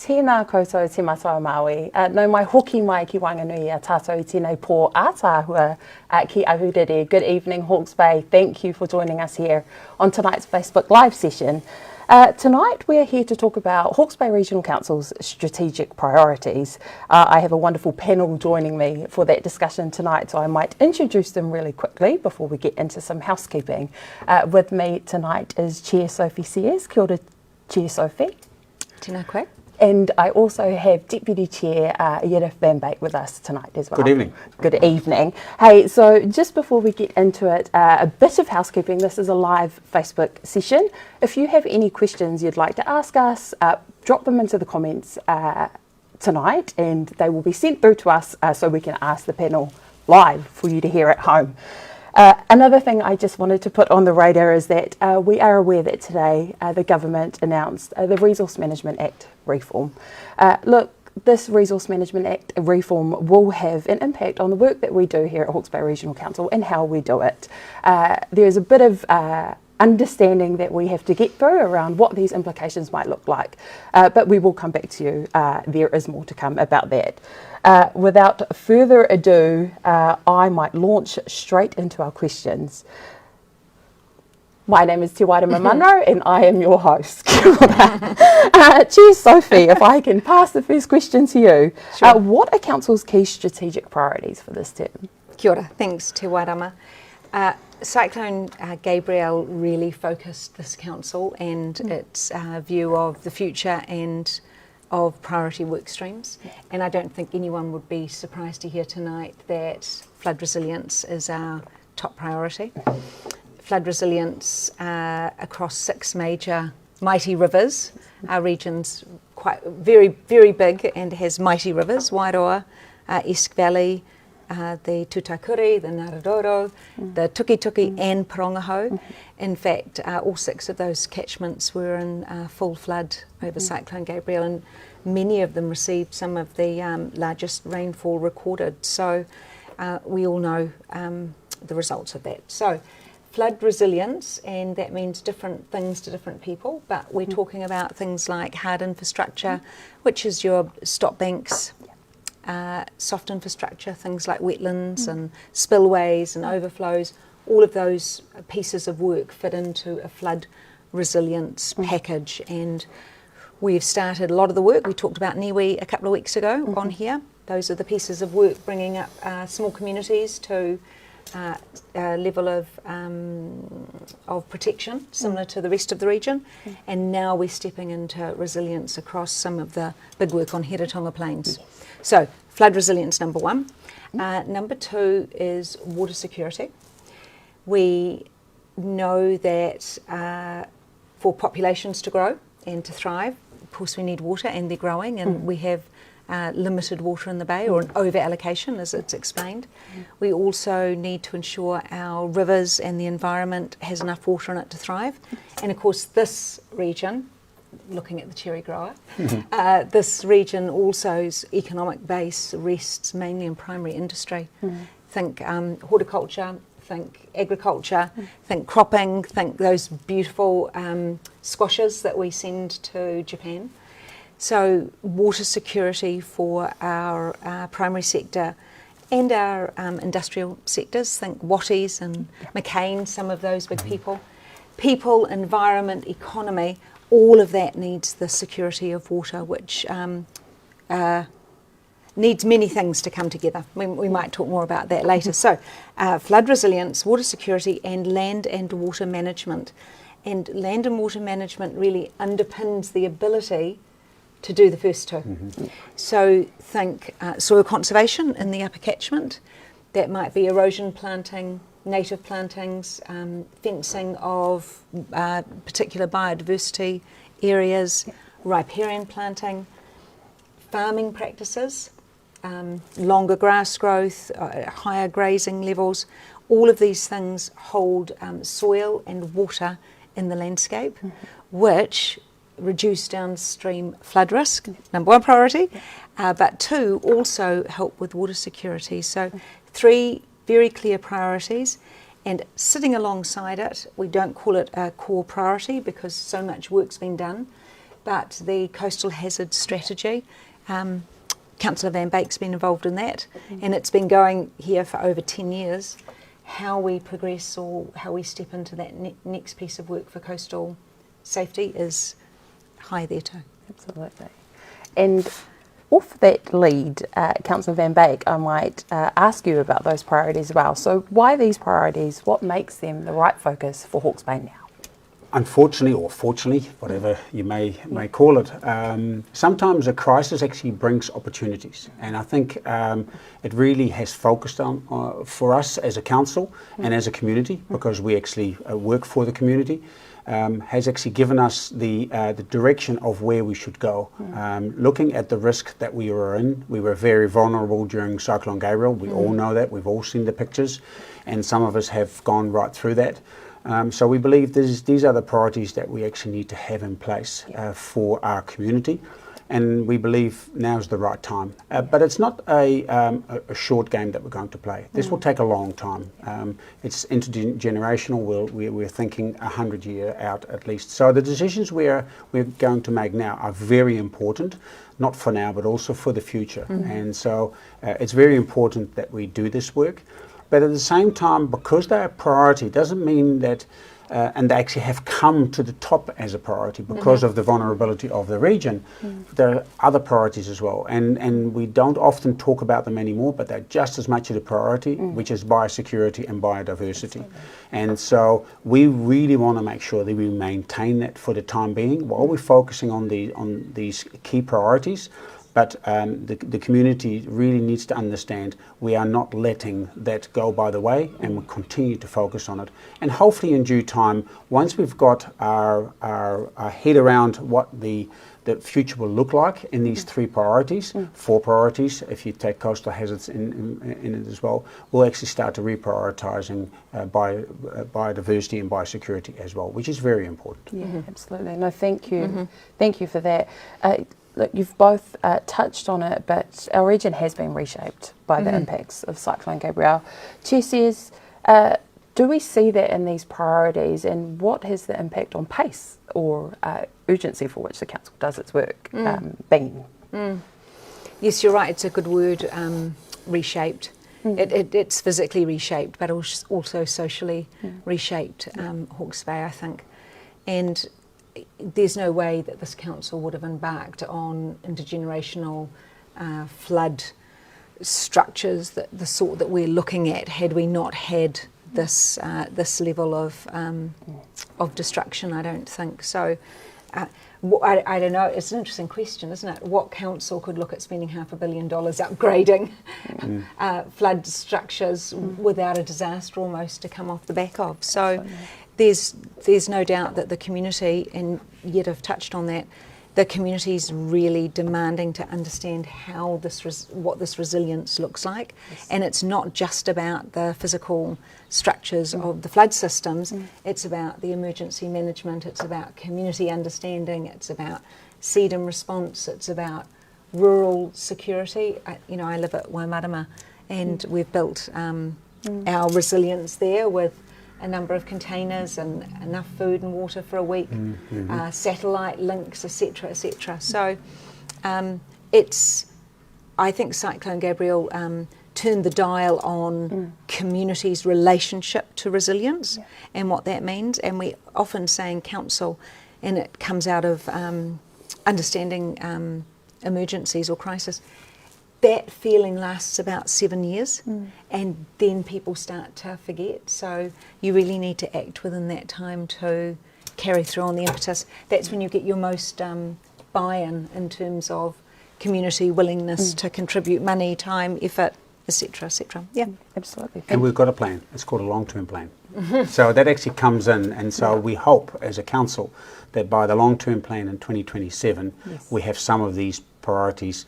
Tēnā koutou te matawa Māui. No mai hoki mai ki Wanganui a tātou I tēnei pō ātāhua ki Ahuriri. Good evening, Hawke's Bay. Thank you for joining us here on tonight's Facebook Live session. Tonight we're here to talk about Hawke's Bay Regional Council's strategic priorities. I have a wonderful panel joining me for that discussion tonight, so I might introduce them really quickly before we get into some housekeeping. With me tonight is Chair Sophie Siers. Kia ora, Chair Sophie. Tēnā koe. And I also have Deputy Chair Jerf with us tonight as well. Good evening. Good evening. Hey, so just before we get into it, a bit of housekeeping. This is a live Facebook session. If you have any questions you'd like to ask us, drop them into the comments tonight and they will be sent through to us so we can ask the panel live for you to hear at home. Another thing I just wanted to put on the radar is that we are aware that today the government announced the Resource Management Act reform. Look, this Resource Management Act reform will have an impact on the work that we do here at Hawke's Bay Regional Council and how we do it. There's a bit of understanding that we have to get through around what these implications might look like, but we will come back to you. There is more to come about that. Without further ado, I might launch straight into our questions. My name is Te Wairama Munro and I am your host. Cheers, Sophie. If I can pass the first question to you. Sure. What are Council's key strategic priorities for this term? Kia ora. Thanks, Te Wairama. Cyclone Gabrielle really focused this council and its view of the future and of priority work streams. And I don't think anyone would be surprised to hear tonight that flood resilience is our top priority. Flood resilience across 6 major mighty rivers. Our region's very, very big and has mighty rivers: Wairoa, Esk Valley, the Tutakuri, the Ngariroro, the Tukituki and Porongahau. In fact, all 6 of those catchments were in full flood over Cyclone Gabrielle, and many of them received some of the largest rainfall recorded. So we all know the results of that. So flood resilience, and that means different things to different people, but we're talking about things like hard infrastructure, which is your stop banks, soft infrastructure, things like wetlands and spillways and overflows. All of those pieces of work fit into a flood resilience package, and we've started a lot of the work. We talked about Niue a couple of weeks ago on here. Those are the pieces of work bringing up small communities to a level of protection similar to the rest of the region, and now we're stepping into resilience across some of the big work on Heretatonga Plains. So flood resilience, number 1. Number 2 is water security. We know that for populations to grow and to thrive, of course we need water, and they're growing, and we have limited water in the bay, or an over-allocation as it's explained. We also need to ensure our rivers and the environment has enough water in it to thrive. And of course this region, looking at the cherry grower, this region also's economic base rests mainly in primary industry. Think horticulture, think agriculture, think cropping, think those beautiful squashes that we send to Japan. So water security for our primary sector and our industrial sectors, think Watties and McCain, some of those big people. People, environment, economy, all of that needs the security of water, which needs many things to come together. We might talk more about that later. So flood resilience, water security, and land and water management. And land and water management really underpins the ability to do the first 2. So think soil conservation in the upper catchment. That might be erosion planting, native plantings, fencing of particular biodiversity areas, riparian planting, farming practices, longer grass growth, higher grazing levels. All of these things hold soil and water in the landscape, which reduce downstream flood risk, number 1 priority, but 2, also help with water security. So 3 very clear priorities, and sitting alongside it, we don't call it a core priority because so much work's been done, but the coastal hazard strategy, Councillor Van Beek's been involved in that, and it's been going here for over 10 years. How we progress or how we step into that next piece of work for coastal safety is high there too. Absolutely. And off that lead, Councillor Van Beek, I might ask you about those priorities as well. So why these priorities? What makes them the right focus for Hawke's Bay now? Unfortunately, or fortunately, whatever you may call it, sometimes a crisis actually brings opportunities, and I think it really has focused on for us as a council and as a community, because we actually work for the community, has actually given us the direction of where we should go. Looking at the risk that we were in, we were very vulnerable during Cyclone Gabriel. We all know that. We've all seen the pictures, and some of us have gone right through that. So we believe these are the priorities that we actually need to have in place for our community, and we believe now is the right time. But it's not a short game that we're going to play. This will take a long time. It's intergenerational. We're thinking 100 years out at least. So the decisions we're going to make now are very important, not for now, but also for the future. And so it's very important that we do this work. But at the same time, because they're a priority, doesn't mean that, and they actually have come to the top as a priority because of the vulnerability of the region. There are other priorities as well, and we don't often talk about them anymore, but they're just as much a priority, which is biosecurity and biodiversity. Absolutely. And so we really want to make sure that we maintain that for the time being while we're focusing on these key priorities. But the community really needs to understand we are not letting that go by the way, and we'll continue to focus on it. And hopefully in due time, once we've got our head around what the future will look like in these three priorities, four priorities, if you take coastal hazards in it as well, we'll actually start to reprioritising biodiversity and biosecurity as well, which is very important. Yeah, absolutely. No, thank you. Thank you for that. Look, you've both touched on it, but our region has been reshaped by the impacts of Cyclone Gabriel. Chair Siers, do we see that in these priorities, and what has the impact on pace or urgency for which the council does its work been? Yes, you're right, it's a good word, reshaped. It's physically reshaped, but also socially reshaped Hawke's Bay, I think. And there's no way that this council would have embarked on intergenerational flood structures, the sort that we're looking at, had we not had this level of destruction. I don't think so. I don't know. It's an interesting question, isn't it? What council could look at spending $500 million upgrading flood structures without a disaster almost to come off the back of? So. There's no doubt that the community, and yet I've touched on that, the community's really demanding to understand how what this resilience looks like. And it's not just about the physical structures of the flood systems, it's about the emergency management, it's about community understanding, it's about SEDM response, it's about rural security. I live at Waimarama, and we've built our resilience there with a number of containers and enough food and water for a week, satellite links, etc., etc. So I think Cyclone Gabriel turned the dial on communities' relationship to resilience and what that means. And we often say in council, and it comes out of understanding emergencies or crisis, that feeling lasts about 7 years, and then people start to forget. So you really need to act within that time to carry through on the impetus. That's when you get your most buy-in in terms of community willingness to contribute money, time, effort, etc., etc. Yeah, absolutely. And we've got a plan. It's called a long-term plan. So that actually comes in, and so we hope as a council that by the long-term plan in 2027, we have some of these priorities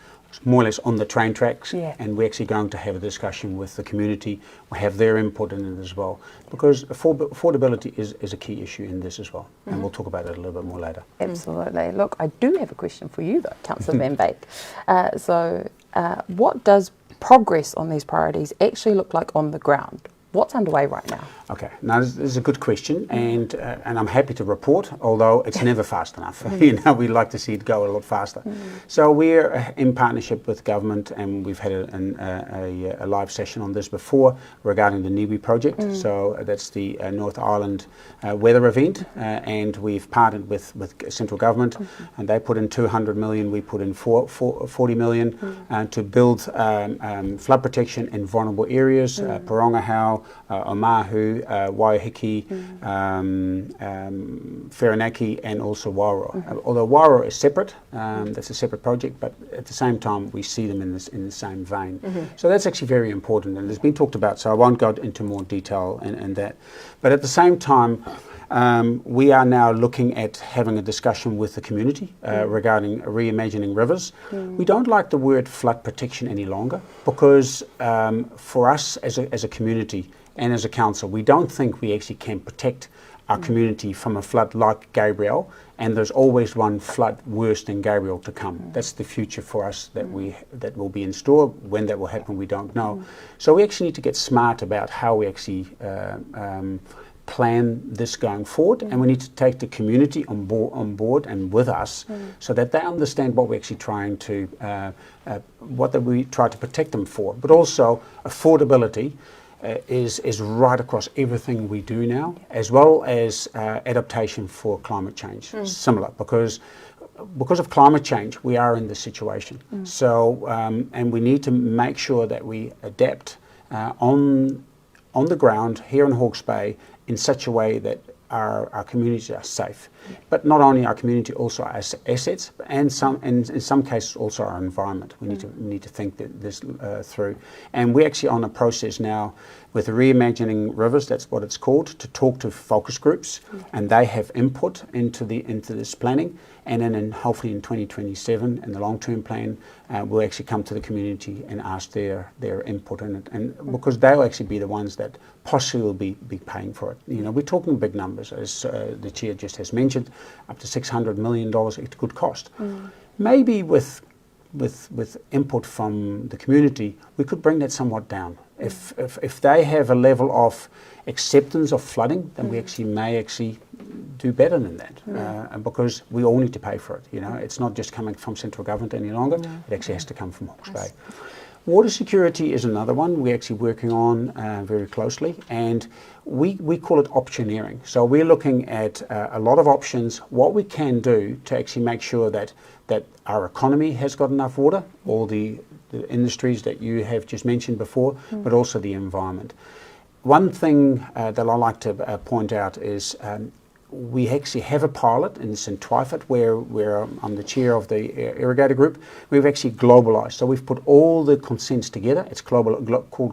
more or less on the train tracks, and we're actually going to have a discussion with the community. We have their input in it as well, because affordability is a key issue in this as well, and we'll talk about it a little bit more later. Absolutely. Look, I do have a question for you though, Councillor Van Beek. So what does progress on these priorities actually look like on the ground? what's underway right now? Okay, now this is a good question, and I'm happy to report, although it's never fast enough. You know, we'd like to see it go a lot faster. So we're in partnership with government, and we've had a live session on this before regarding the Niwi project. So that's the North Island weather event, and we've partnered with central government, and they put in 200 million, we put in 40 million to build flood protection in vulnerable areas, Porongahau, Omahu, Waiheke, Wherenaki, and also Wairoa. Although Wairoa is separate, that's a separate project, but at the same time we see them in the same vein. So that's actually very important, and it's been talked about, so I won't go into more detail in that. But at the same time, we are now looking at having a discussion with the community regarding reimagining rivers. We don't like the word flood protection any longer, because for us as a community and as a council, we don't think we actually can protect our community from a flood like Gabriel, and there's always one flood worse than Gabriel to come. That's the future for us that will be in store. When that will happen, we don't know. So we actually need to get smart about how we actually plan this going forward, and we need to take the community on board and with us, so that they understand what we're actually trying to we try to protect them for. But also affordability is right across everything we do now, as well as adaptation for climate change. Similar, because of climate change, we are in this situation. So, and we need to make sure that we adapt on the ground here in Hawke's Bay in such a way that our communities are safe. But not only our community, also our assets, and in some cases also our environment. We need to think this through. And we're actually on a process now with Reimagining Rivers, that's what it's called, to talk to focus groups, and they have input into this planning. And then hopefully in 2027, in the long-term plan, we'll actually come to the community and ask their input in it, and because they'll actually be the ones that possibly will be paying for it. You know, we're talking big numbers, as the chair just has mentioned, up to $600 million it could cost. Maybe with input from the community, we could bring that somewhat down. If they have a level of acceptance of flooding, then we actually may do better than that, because we all need to pay for it. You know, it's not just coming from central government any longer. It actually has to come from Hawke's Bay. Water security is another one we're actually working on very closely, and we call it optioneering. So we're looking at a lot of options, what we can do to actually make sure that our economy has got enough water, all the industries that you have just mentioned before, but also the environment. One thing that I like to point out is we actually have a pilot in St. Twyford where I'm the chair of the irrigator group. We've actually globalised. So we've put all the consents together. It's called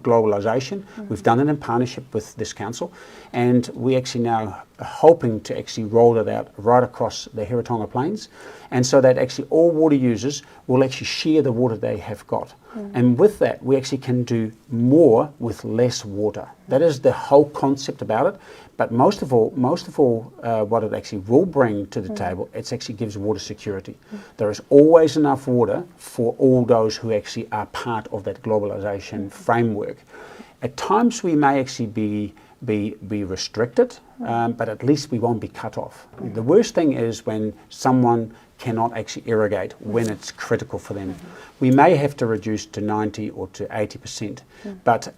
globalisation. We've done it in partnership with this council, and we actually now are hoping to actually roll it out right across the Heretaunga Plains, and so that actually all water users will actually share the water they have got. And with that, we actually can do more with less water. That is the whole concept about it. But most of all, what it actually will bring to the table, it actually gives water security. There is always enough water for all those who actually are part of that globalisation framework. At times we may actually be restricted, but at least we won't be cut off. The worst thing is when someone cannot actually irrigate when it's critical for them. We may have to reduce to 90 or to 80%, but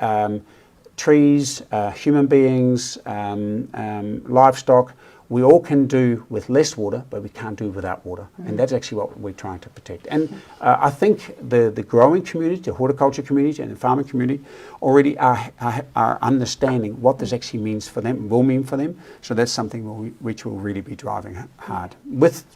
trees, human beings, livestock, we all can do with less water, but we can't do without water. And that's actually what we're trying to protect. And I think the growing community, the horticulture community and the farming community already are understanding what this actually means for them, will mean for them. So that's something which will really be driving hard,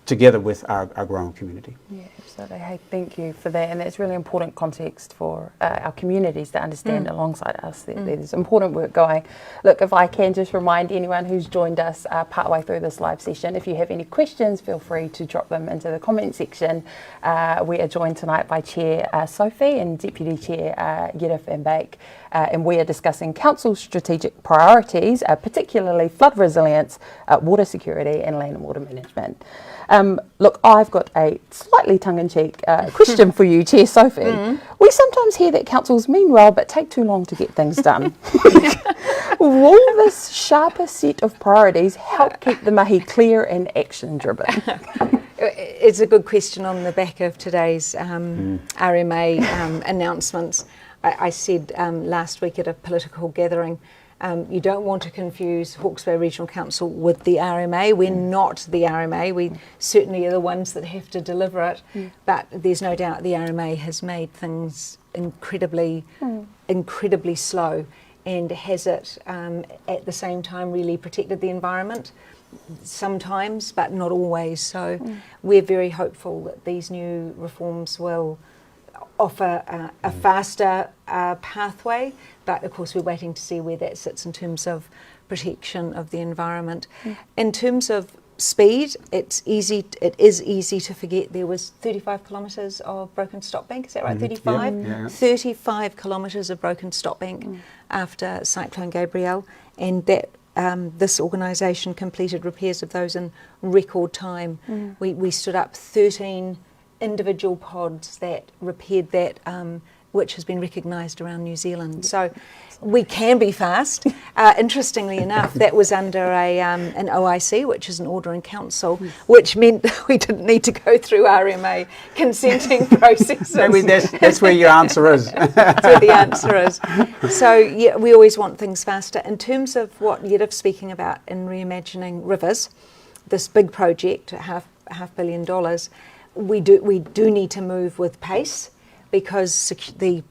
together with our growing community. Yeah, absolutely. Hey, thank you for that. And that's really important context for our communities to understand alongside us. There's important work going. Look, if I can just remind anyone who's joined us partway through this live session, if you have any questions, feel free to drop them into the comment section. We are joined tonight by Chair Sophie and Deputy Chair Jerf and Beek, and we are discussing Council's strategic priorities, particularly flood resilience, water security and land and water management. Look, I've got a slightly tongue-in-cheek question for you, Chair Sophie. We sometimes hear that councils mean well but take too long to get things done. Will this sharper set of priorities help keep the mahi clear and action driven? It's a good question on the back of today's RMA announcements. I said last week at a political gathering, you don't want to confuse Hawke's Bay Regional Council with the RMA. We're not the RMA. We certainly are the ones that have to deliver it. But there's no doubt the RMA has made things incredibly slow, and has it at the same time really protected the environment sometimes, but not always. So we're very hopeful that these new reforms will offer a faster pathway, but of course we're waiting to see where that sits in terms of protection of the environment. In terms of speed, it is easy to forget there was 35 kilometres of broken stop bank, is that right? 35? Yeah. 35 kilometres of broken stop bank after Cyclone Gabrielle, and that this organisation completed repairs of those in record time. We stood up 13 individual pods that repaired that, which has been recognised around New Zealand. So we can be fast. Interestingly enough, that was under an OIC, which is an order in council, which meant we didn't need to go through RMA consenting processes. Maybe that's where your answer is. That's where the answer is. So yeah, we always want things faster. In terms of what Jerf's speaking about in reimagining rivers, this big project, half $500 million, we do need to move with pace, because the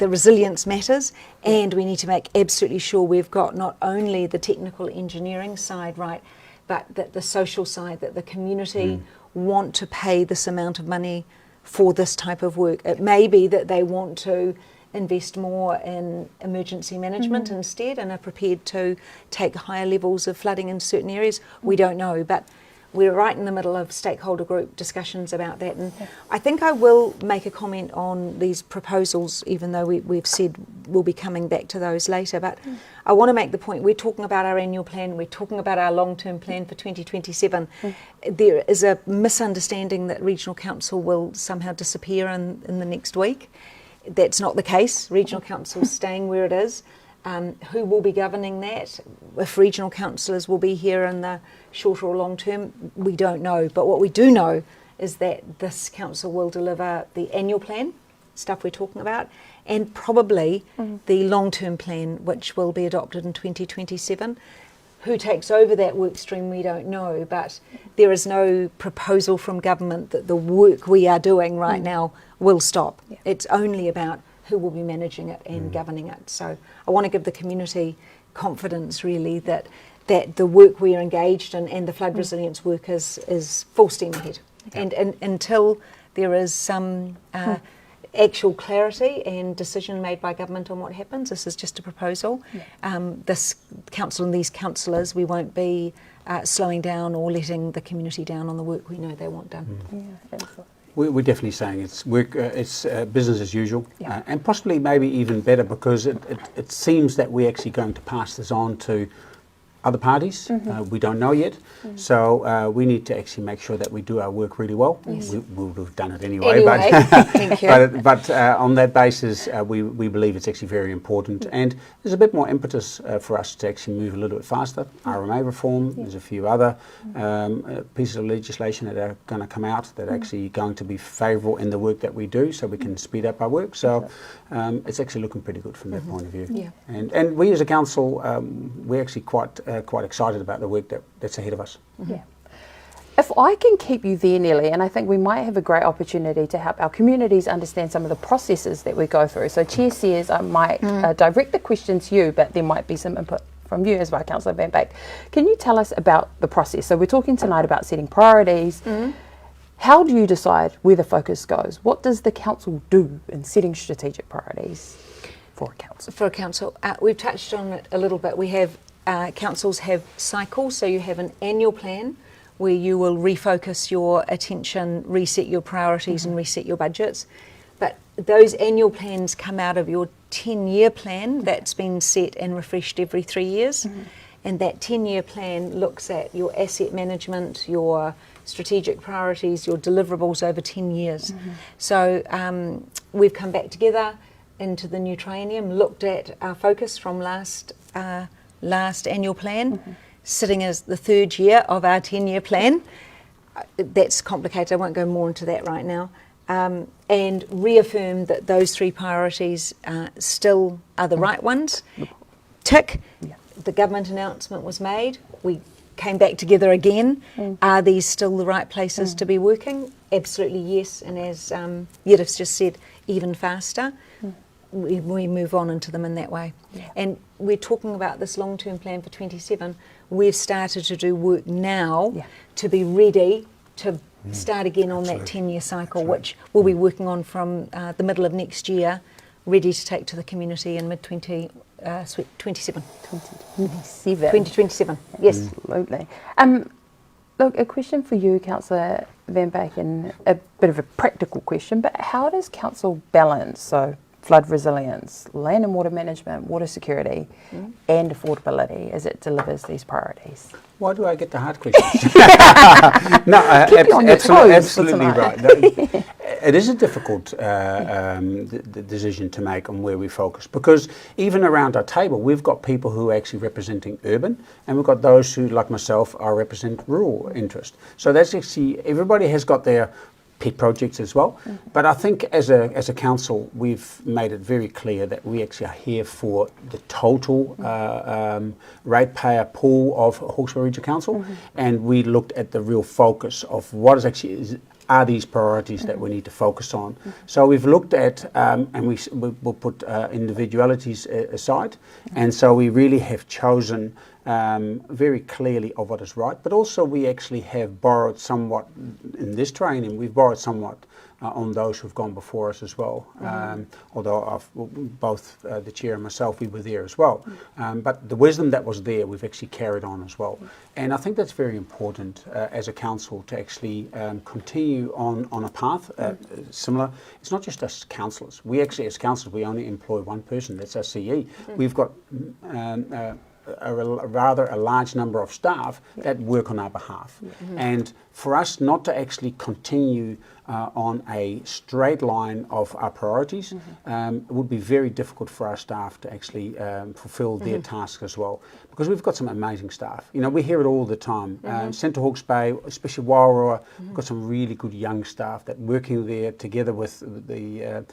resilience matters, and we need to make absolutely sure we've got not only the technical engineering side right, but that the social side, that the community want to pay this amount of money for this type of work. It may be that they want to invest more in emergency management instead, and are prepared to take higher levels of flooding in certain areas. We don't know, but we're right in the middle of stakeholder group discussions about that. And I think I will make a comment on these proposals, even though we've said we'll be coming back to those later. But I want to make the point, we're talking about our annual plan, we're talking about our long-term plan for 2027. There is a misunderstanding that Regional Council will somehow disappear in the next week. That's not the case. Regional Council is staying where it is. Who will be governing that? If regional councillors will be here in the short or long term, we don't know. But what we do know is that this council will deliver the annual plan, stuff we're talking about, and probably the long-term plan, which will be adopted in 2027. Who takes over that work stream, we don't know, but there is no proposal from government that the work we are doing right now will stop. It's only about who will be managing it and governing it. So I want to give the community confidence, really, that the work we are engaged in and the flood resilience work is full steam ahead. And until there is some actual clarity and decision made by government on what happens, this is just a proposal. This council and these councillors, we won't be slowing down or letting the community down on the work we know they want done. Yeah, absolutely. We're definitely saying it's work. It's business as usual, and possibly maybe even better, because it seems that we're actually going to pass this on to other parties. We don't know yet, so we need to actually make sure that we do our work really well. We would have done it anyway. But Thank you. but on that basis, we believe it's actually very important, and there's a bit more impetus for us to actually move a little bit faster. RMA reform, there's a few other pieces of legislation that are going to come out that are actually going to be favourable in the work that we do, so we can speed up our work. So it's actually looking pretty good from that point of view. And we as a council, we're actually quite excited about the work that's ahead of us. If I can keep you there, Nelly, and I think we might have a great opportunity to help our communities understand some of the processes that we go through. So Chair Siers, I might direct the question to you, but there might be some input from you as well, Councillor Van Beek. Can you tell us about the process? So we're talking tonight about setting priorities. How do you decide where the focus goes? What does the council do in setting strategic priorities for a council? For a council, we've touched on it a little bit. We have councils have cycles, so you have an annual plan where you will refocus your attention, reset your priorities and reset your budgets. But those annual plans come out of your 10-year plan that's been set and refreshed every 3 years. And that 10-year plan looks at your asset management, your strategic priorities, your deliverables over 10 years. So we've come back together into the new triennium, looked at our focus from last last annual plan, sitting as the third year of our 10-year plan. That's complicated, I won't go more into that right now. And reaffirm that those 3 priorities still are the right ones. Tick, the government announcement was made, we came back together again. Are these still the right places to be working? Absolutely yes, and as Jerf's just said, even faster. We move on into them in that way. And we're talking about this long-term plan for 27. We've started to do work now to be ready to start again on that 10-year cycle, which we'll be working on from the middle of next year, ready to take to the community in mid-2027. 2027, yes. Absolutely. Look, a question for you, Councillor Van Beek, and a bit of a practical question, but how does Council balance, so flood resilience, land and water management, water security, and affordability as it delivers these priorities? Why do I get the hard questions? No, absolutely right. No, it is a difficult decision to make on where we focus, because even around our table, we've got people who are actually representing urban, and we've got those who, like myself, are represent rural interest. So that's actually, everybody has got their pet projects as well. But I think as a council, we've made it very clear that we actually are here for the total ratepayer pool of Hawkesbury Regional Council, and we looked at the real focus of what is actually are these priorities that we need to focus on. So we've looked at, and we'll put individualities aside, and so we really have chosen very clearly of what is right, but also we actually have borrowed somewhat in this training, we've borrowed somewhat on those who've gone before us as well. Although both the chair and myself, we were there as well. But the wisdom that was there, we've actually carried on as well. And I think that's very important as a council to actually continue on a path similar. It's not just us councillors. We actually, as councillors, we only employ one person, that's our CE. We've got a large number of staff that work on our behalf. And for us not to actually continue on a straight line of our priorities, it would be very difficult for our staff to actually fulfil their tasks as well, because we've got some amazing staff. You know, we hear it all the time. Central Hawke's Bay, especially Wairua, we've got some really good young staff that working there together with the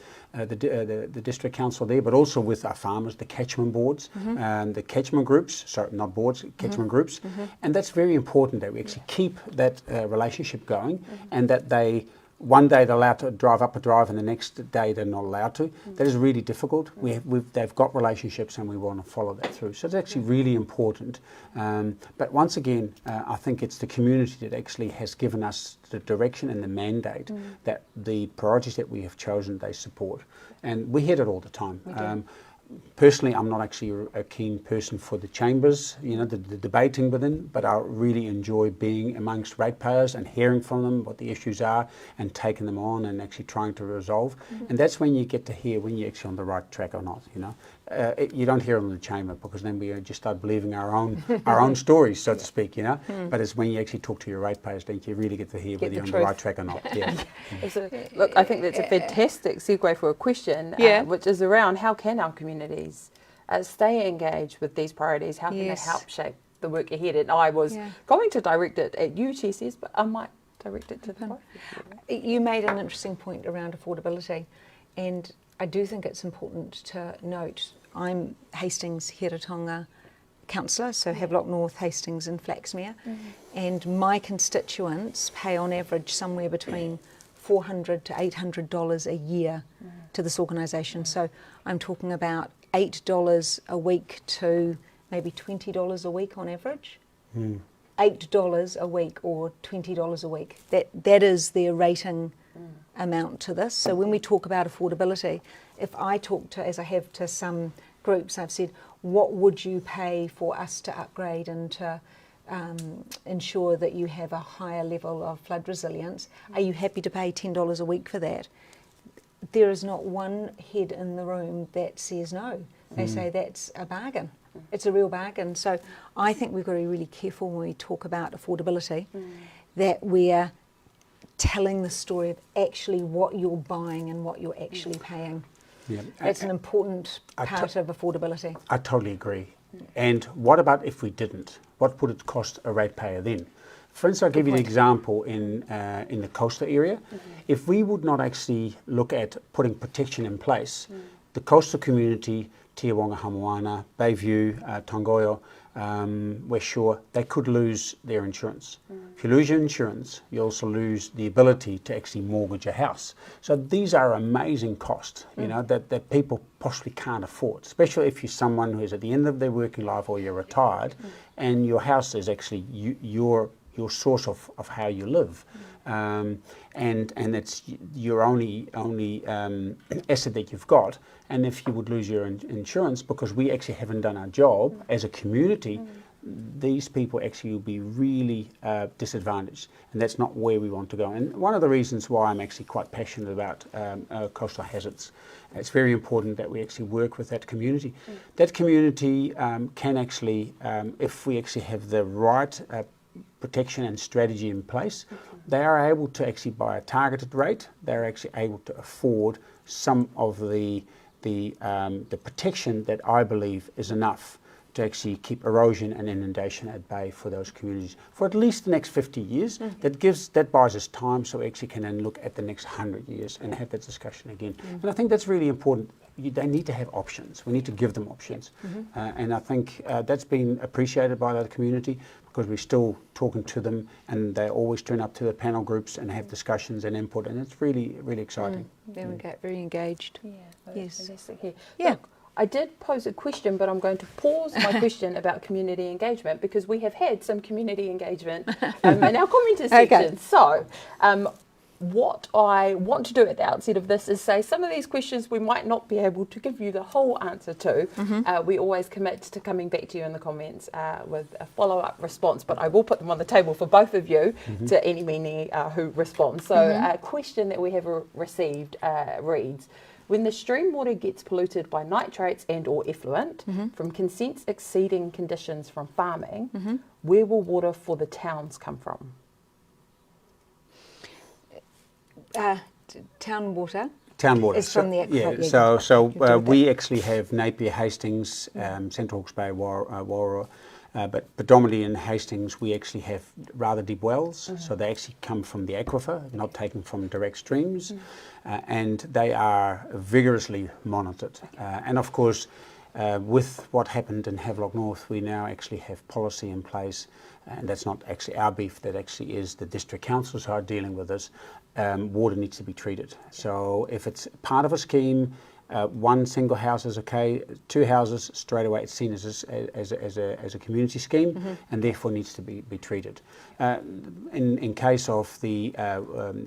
district council there, but also with our farmers, the catchment boards, the catchment groups, sorry, not boards, catchment groups. And that's very important that we actually keep that relationship going, and that they, one day they're allowed to drive up a drive and the next day they're not allowed to. That is really difficult. They've got relationships and we want to follow that through. So it's actually really important. But once again, I think it's the community that actually has given us the direction and the mandate that the priorities that we have chosen, they support. And we hear it all the time. Personally, I'm not actually a keen person for the chambers, you know, the debating within, but I really enjoy being amongst ratepayers and hearing from them what the issues are and taking them on and actually trying to resolve. And that's when you get to hear when you're actually on the right track or not, you know. You don't hear them in the chamber, because then we just start believing our own stories, so to speak, you know. But it's when you actually talk to your ratepayers that you really get to hear whether you're on the right track or not. Look, I think that's a fantastic segue for a question, which is around how can our communities stay engaged with these priorities? How can they help shape the work ahead? And I was going to direct it at you, she says, but I might direct it to the both. You made an interesting point around affordability, and I do think it's important to note I'm Hastings Hiratonga councillor, so Havelock North, Hastings and Flaxmere, and my constituents pay on average somewhere between $400 to $800 a year to this organisation. So I'm talking about $8 a week to maybe $20 a week on average. $8 a week or $20 a week. That is their rating amount to this. So when we talk about affordability, if I talk to, as I have to some groups, I've said, what would you pay for us to upgrade and to ensure that you have a higher level of flood resilience? Are you happy to pay $10 a week for that? There is not one head in the room that says no. They say that's a bargain. It's a real bargain. So I think we've got to be really careful when we talk about affordability, that we're telling the story of actually what you're buying and what you're actually paying. That's an important part of affordability. I totally agree. And what about if we didn't? What would it cost a ratepayer then? For instance, I'll give you an example in the coastal area. If we would not actually look at putting protection in place, the coastal community, Tiawonga, Hamoana, Bayview, Tongoyo, West Shore, they could lose their insurance. If you lose your insurance, you also lose the ability to actually mortgage a house. So these are amazing costs, you know, that people possibly can't afford, especially if you're someone who's at the end of their working life or you're retired and your house is actually your source of how you live, and it's your only asset that you've got. And if you would lose your insurance because we actually haven't done our job as a community, these people actually will be really disadvantaged, and that's not where we want to go. And one of the reasons why I'm actually quite passionate about coastal hazards, it's very important that we actually work with that community. That community can actually, if we actually have the right protection and strategy in place, they are able to actually, by a targeted rate, they're actually able to afford some of the protection that I believe is enough to actually keep erosion and inundation at bay for those communities for at least the next 50 years. That buys us time, so we actually can then look at the next 100 years and have that discussion again. And I think that's really important. They need to have options. We need to give them options. And I think that's been appreciated by the community, because we're still talking to them, and they always turn up to the panel groups and have discussions and input, and it's really, really exciting. Very engaged. Yeah, Yes. fantastic. Yeah. Yeah. Look, I did pose a question, but I'm going to pause my question about community engagement, because we have had some community engagement in our commenters section. So, what I want to do at the outset of this is say some of these questions we might not be able to give you the whole answer to. We always commit to coming back to you in the comments with a follow-up response, but I will put them on the table for both of you to any meaning who responds. So a question that we have received reads, when the stream water gets polluted by nitrates and or effluent from consents exceeding conditions from farming, where will water for the towns come from? Town water. Town water is from the aquifer. Yeah, so we actually have Napier, Hastings, Central Hawke's Bay, Warra, but predominantly in Hastings we actually have rather deep wells, so they actually come from the aquifer, not taken from direct streams, and they are vigorously monitored. And of course, with what happened in Havelock North, we now actually have policy in place, and that's not actually our beef, that actually is the district councils who are dealing with this. Water needs to be treated. So if it's part of a scheme, one single house is okay, two houses, straight away it's seen as a community scheme, and therefore needs to be treated. In case of the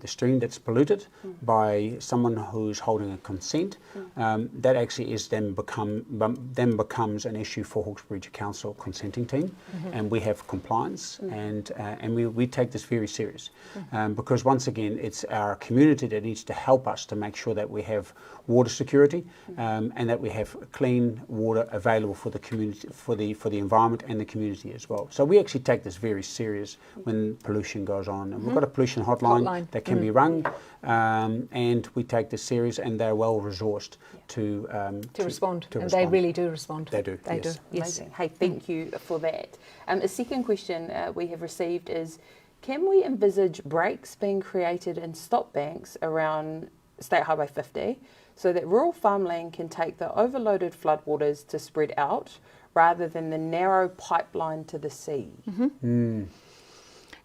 stream that's polluted by someone who's holding a consent, that actually is then becomes an issue for Hawkesbury Region Council consenting team, and we have compliance, and we take this very serious, because once again it's our community that needs to help us to make sure that we have water security, and that we have clean water available for the community, for the environment and the community as well. So we actually take this very serious when pollution goes on, and we've got a pollution hotline that can be rung, and we take this serious, and they're well resourced to respond. To and respond. they really do respond. They do. They Yes. do. Yes. Amazing. Hey, thank you for that. A second question we have received is, can we envisage breaks being created in stop banks around State Highway 50 so that rural farmland can take the overloaded floodwaters to spread out rather than the narrow pipeline to the sea?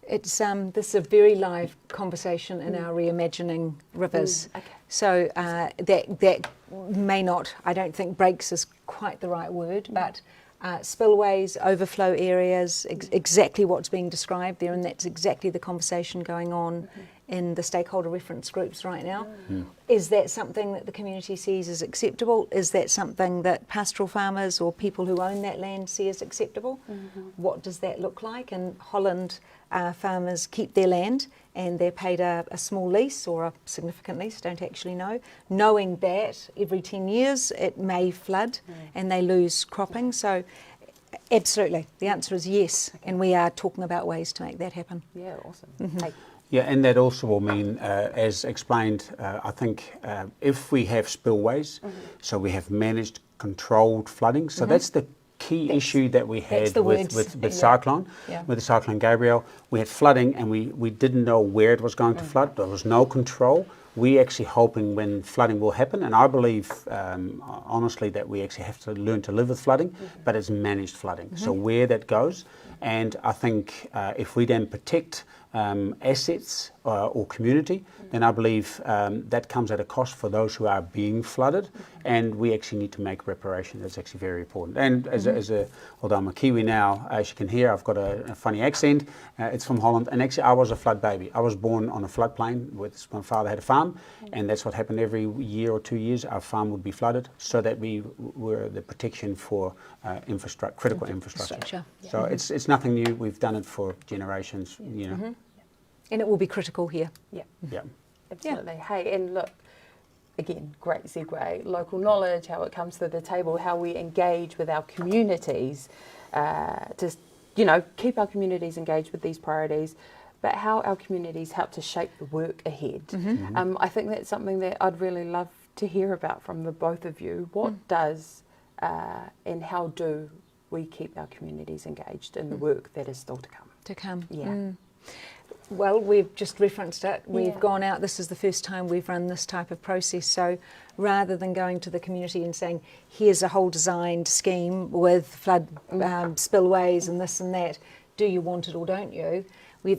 It's this is a very live conversation in our reimagining rivers. Okay. So that may not, I don't think breaks is quite the right word, but spillways, overflow areas, exactly what's being described there, and that's exactly the conversation going on in the stakeholder reference groups right now. Is that something that the community sees as acceptable? Is that something that pastoral farmers or people who own that land see as acceptable? What does that look like? In Holland, farmers keep their land and they're paid a small lease or a significant lease, don't actually know, knowing that every 10 years it may flood and they lose cropping. So absolutely, the answer is yes, and we are talking about ways to make that happen. Yeah, awesome. Hey. Yeah, and that also will mean, as explained, I think if we have spillways, so we have managed controlled flooding, so that's the key issue that we had with Cyclone, Yeah. with the Cyclone Gabrielle. We had flooding, and we didn't know where it was going to flood. There was no control. We actually hoping when flooding will happen, and I believe honestly that we actually have to learn to live with flooding, but it's managed flooding. So where that goes, and I think if we then protect assets or community, then I believe that comes at a cost for those who are being flooded, and we actually need to make reparation. That's actually very important. And although I'm a Kiwi now, as you can hear, I've got a funny accent. It's from Holland, and actually I was a flood baby. I was born on a floodplain. My father had a farm, and that's what happened every year or 2 years. Our farm would be flooded, so that we were the protection for critical infrastructure. Yeah. So it's nothing new. We've done it for generations. You know. And it will be critical here. Yeah. Yeah. Absolutely. Hey, and look, again, great segue. Local knowledge, how it comes to the table, how we engage with our communities to, keep our communities engaged with these priorities, but how our communities help to shape the work ahead. I think that's something that I'd really love to hear about from the both of you. What does and how do we keep our communities engaged in the work that is still to come? Yeah. Well, we've just referenced it. We've gone out. This is the first time we've run this type of process. So rather than going to the community and saying, here's a whole designed scheme with flood spillways and this and that, do you want it or don't you? We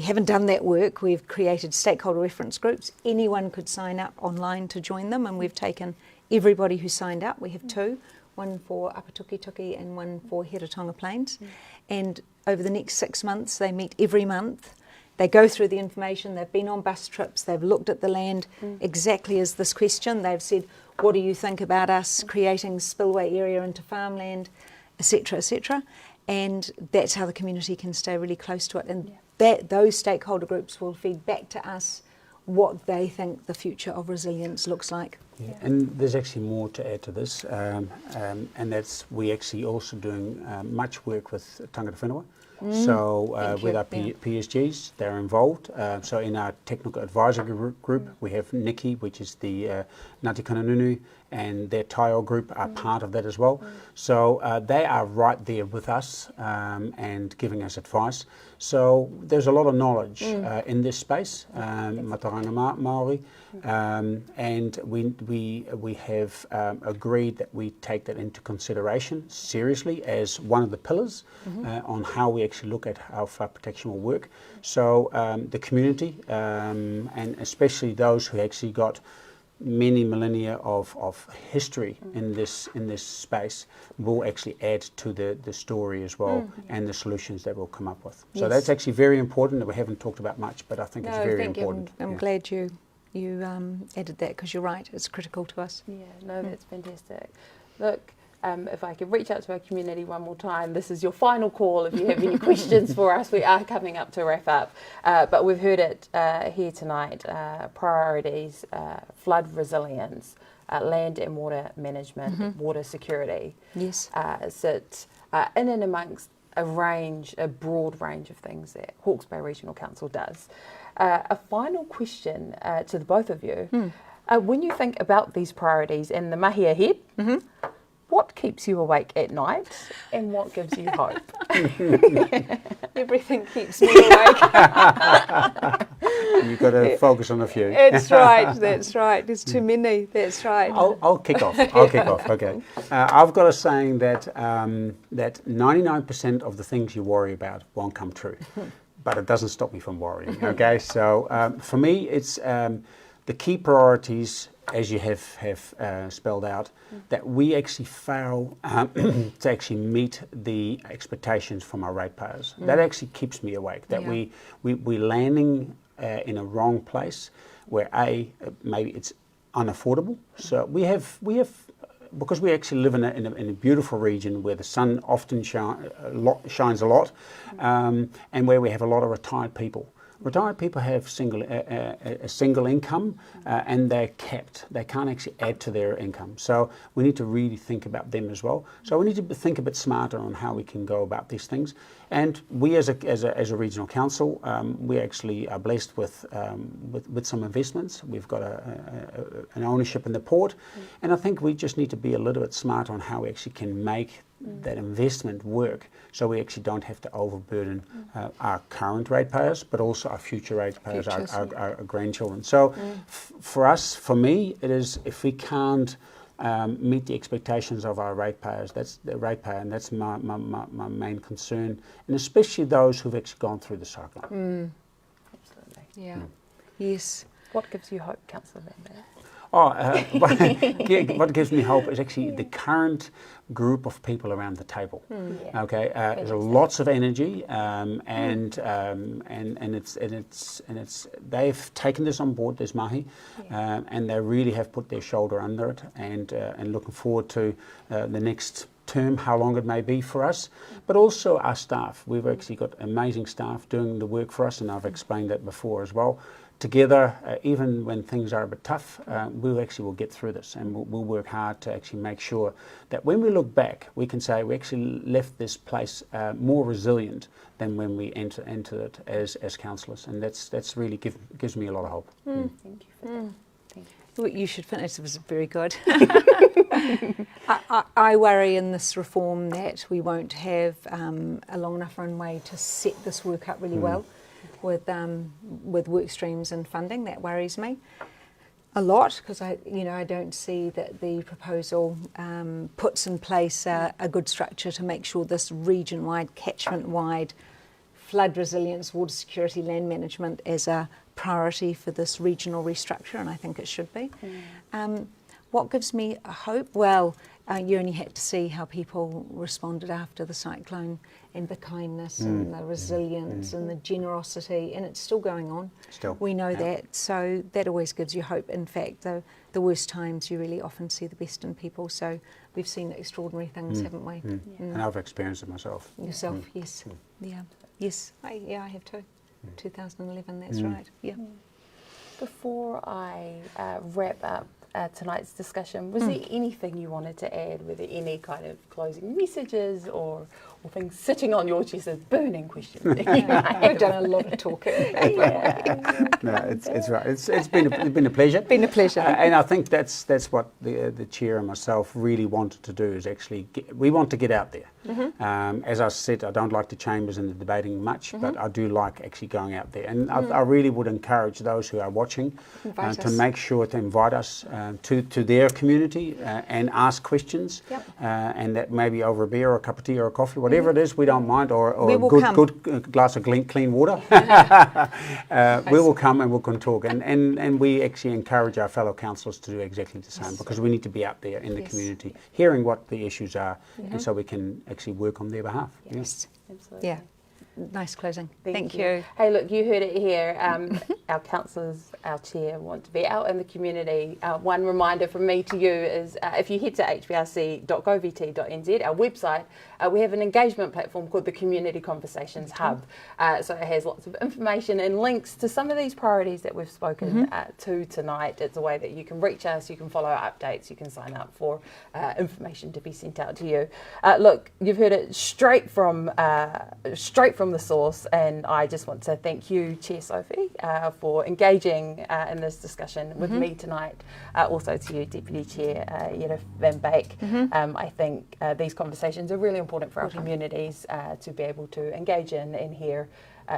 haven't done that work. We've created stakeholder reference groups. Anyone could sign up online to join them, and we've taken everybody who signed up. We have two, one for Upper Tukituki and one for Heretatonga Plains. And over the next 6 months, they meet every month. They go through the information. They've been on bus trips. They've looked at the land exactly as this question. They've said, what do you think about us creating spillway area into farmland, etc., etc. And that's how the community can stay really close to it. And those stakeholder groups will feed back to us what they think the future of resilience looks like. Yeah. And there's actually more to add to this, and that's we actually also doing much work with Tangata Whenua. So with our PSGs, they're involved. So in our technical advisory group, we have Nikki, which is the Ngāti Kananunu, and their Taio group are part of that as well. So they are right there with us and giving us advice. So there's a lot of knowledge in this space, Mataranga Māori, and we have agreed that we take that into consideration seriously as one of the pillars on how we actually look at how flood protection will work. So the community, and especially those who actually got many millennia of history in this space, will actually add to the story as well, and the solutions that we'll come up with. So that's actually very important that we haven't talked about much, but I think it's very important. I'm glad you added that, because you're right, it's critical to us. Yeah, no, that's fantastic. Look, if I could reach out to our community one more time, this is your final call if you have any questions for us. We are coming up to wrap up, but we've heard it here tonight. Priorities, flood resilience, land and water management, water security. Yes. Sit in and amongst a broad range of things that Hawke's Bay Regional Council does. A final question to the both of you. When you think about these priorities and the mahi ahead, what keeps you awake at night and what gives you hope? Everything keeps me awake. You've got to focus on a few. That's right. There's too many. That's right. I'll kick off. Okay. I've got a saying that that 99% of the things you worry about won't come true, but it doesn't stop me from worrying. Okay, so for me, it's the key priorities, as you have spelled out, that we actually fail to actually meet the expectations from our ratepayers. That actually keeps me awake. That we're landing in a wrong place where maybe it's unaffordable. So we have because we actually live in a beautiful region where the sun often shines a lot, and where we have a lot of retired people. Retired people have a single income, and they're capped. They can't actually add to their income. So we need to really think about them as well. So we need to think a bit smarter on how we can go about these things. And we, as a regional council, we actually are blessed with some investments. We've got an ownership in the port, and I think we just need to be a little bit smarter on how we actually can make that investment work, so we actually don't have to overburden our current ratepayers, but also our future ratepayers, our grandchildren. So for us, for me, it is, if we can't meet the expectations of our ratepayers, that's the ratepayer, and that's my main concern, and especially those who've actually gone through the cyclone. Absolutely. Yeah. Yes. What gives you hope, Councillor Van Baer? What gives me hope is actually the current group of people around the table. Okay, there's lots of energy, and it's they've taken this on board, this mahi, and they really have put their shoulder under it, and looking forward to the next term, how long it may be for us, but also our staff. We've actually got amazing staff doing the work for us, and I've explained that before as well. Together, even when things are a bit tough, we will get through this, and we'll work hard to actually make sure that when we look back, we can say we actually left this place more resilient than when we entered it as councillors, and that's really gives me a lot of hope. Thank you for that. Thank you. Well, you should finish. It was very good. I worry in this reform that we won't have a long enough runway to set this work up really well. With work streams and funding. That worries me a lot, because I don't see that the proposal puts in place a good structure to make sure this region-wide, catchment-wide flood resilience, water security, land management as a priority for this regional restructure, and I think it should be. What gives me hope? Well, you only had to see how people responded after the cyclone, and the kindness and the resilience and the generosity, and it's still going on. We know that, so that always gives you hope. In fact, the worst times, you really often see the best in people, so we've seen extraordinary things, haven't we? And I've experienced it myself. Yourself, yes. Yeah. Yes, I have too. 2011, that's right. Yeah. Before I wrap up tonight's discussion, was there anything you wanted to add? Were there any kind of closing messages or things sitting on your chest as burning questions? I've done a lot of talking. No, it's right. It's been a pleasure. Been a pleasure. And I think that's what the chair and myself really wanted to do, is actually we want to get out there. As I said, I don't like the chambers and the debating much, but I do like actually going out there. And I really would encourage those who are watching to make sure to invite us to their community and ask questions, and that maybe over a beer or a cup of tea or a coffee, whatever it is, we don't mind, or a good glass of clean water. We will come and we can talk, and we actually encourage our fellow councillors to do exactly the same, because we need to be out there in the community, hearing what the issues are, and so we can actually work on their behalf. Yes, absolutely. Yeah. Nice closing. Thank you. Hey, look, you heard it here. Our councillors, our chair, want to be out in the community. One reminder from me to you is if you head to hbrc.govt.nz, our website, we have an engagement platform called the Community Conversations Hub. So it has lots of information and links to some of these priorities that we've spoken to tonight. It's a way that you can reach us, you can follow our updates, you can sign up for information to be sent out to you. Look, you've heard it straight from the source, and I just want to thank you, Chair Sophie, for engaging in this discussion with me tonight. Also to you, Deputy Chair Jerf Van Beek. I think these conversations are really important for our communities to be able to engage in and hear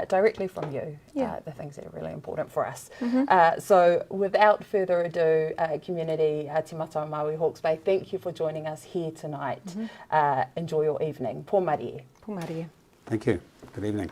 directly from you the things that are really important for us. So without further ado, community, Te Matawa Māui Hawke's Bay, thank you for joining us here tonight. Enjoy your evening. Pō Marie. Pō Marie. Thank you. Good evening.